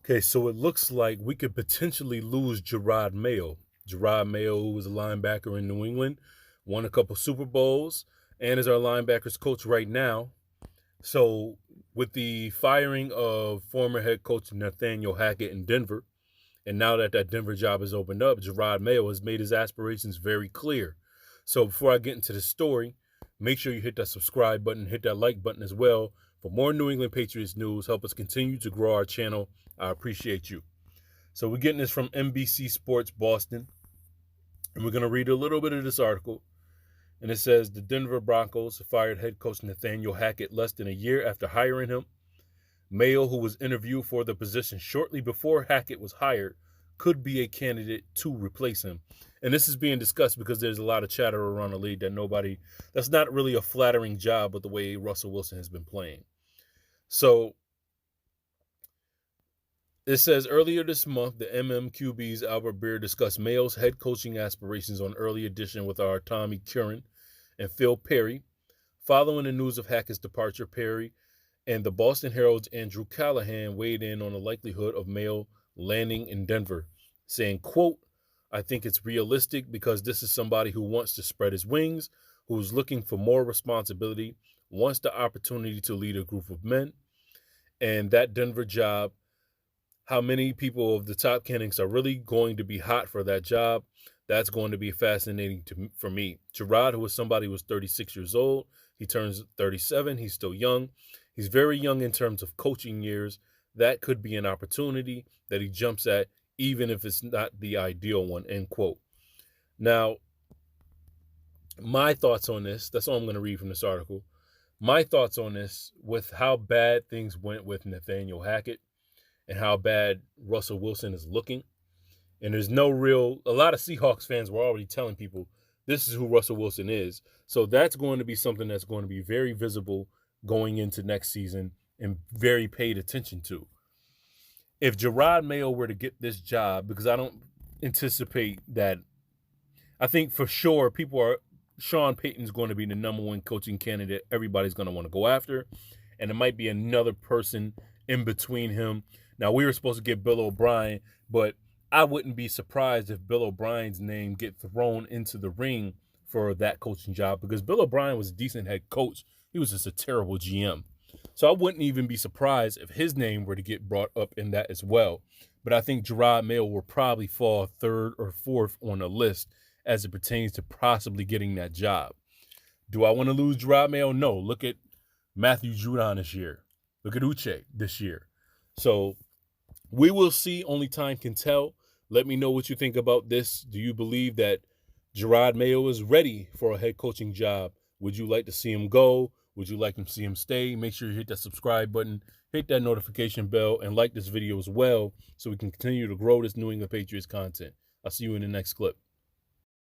Okay, so it looks like we could potentially lose Jerod Mayo. Jerod Mayo, who was a linebacker in New England, won a couple Super Bowls, and is our linebackers coach right now. So, with the firing of former head coach Nathaniel Hackett in Denver, and now that that Denver job has opened up, Jerod Mayo has made his aspirations very clear. So, before I get into the story, make sure you hit that subscribe button, hit that like button as well for more New England Patriots news. Help us continue to grow our channel. I appreciate you. So we're getting this from NBC Sports Boston, and we're going to read a little bit of this article. And it says the Denver Broncos fired head coach Nathaniel Hackett less than a year after hiring him. Mayo, who was interviewed for the position shortly before Hackett was hired, could be a candidate to replace him. And this is being discussed because there's a lot of chatter around the league that's not really a flattering job with the way Russell Wilson has been playing. So it says earlier this month, the MMQB's Albert Beer discussed Mayo's head coaching aspirations on Early Edition with our Tommy Curran and Phil Perry. Following the news of Hackett's departure, Perry and the Boston Herald's Andrew Callahan weighed in on the likelihood of Mayo landing in Denver, saying, quote, "I think it's realistic because this is somebody who wants to spread his wings, who's looking for more responsibility, wants the opportunity to lead a group of men, and that Denver job, how many people of the top candidates are really going to be hot for that job. That's going to be fascinating for me." Jerod, who was somebody who was 36 years old, he turns 37. He's still young. He's very young in terms of coaching years. That could be an opportunity that he jumps at, even if it's not the ideal one, end quote. Now, my thoughts on this, that's all I'm going to read from this article. My thoughts on this, with how bad things went with Nathaniel Hackett, and how bad Russell Wilson is looking. And there's a lot of Seahawks fans were already telling people this is who Russell Wilson is. So that's going to be something that's going to be very visible going into next season and very paid attention to. If Jerod Mayo were to get this job, because I don't anticipate that, I think for sure Sean Payton's going to be the number one coaching candidate everybody's going to want to go after. And it might be another person in between him. Now, we were supposed to get Bill O'Brien, but I wouldn't be surprised if Bill O'Brien's name get thrown into the ring for that coaching job, because Bill O'Brien was a decent head coach. He was just a terrible GM. So I wouldn't even be surprised if his name were to get brought up in that as well. But I think Jerod Mayo will probably fall third or fourth on the list as it pertains to possibly getting that job. Do I want to lose Jerod Mayo? No. Look at Matthew Judon this year. Look at Uche this year. So we will see. Only time can tell. Let me know what you think about this. Do you believe that Jerod Mayo is ready for a head coaching job? Would you like to see him go? Would you like to see him stay? Make sure you hit that subscribe button, hit that notification bell, and like this video as well so we can continue to grow this New England Patriots content. I'll see you in the next clip.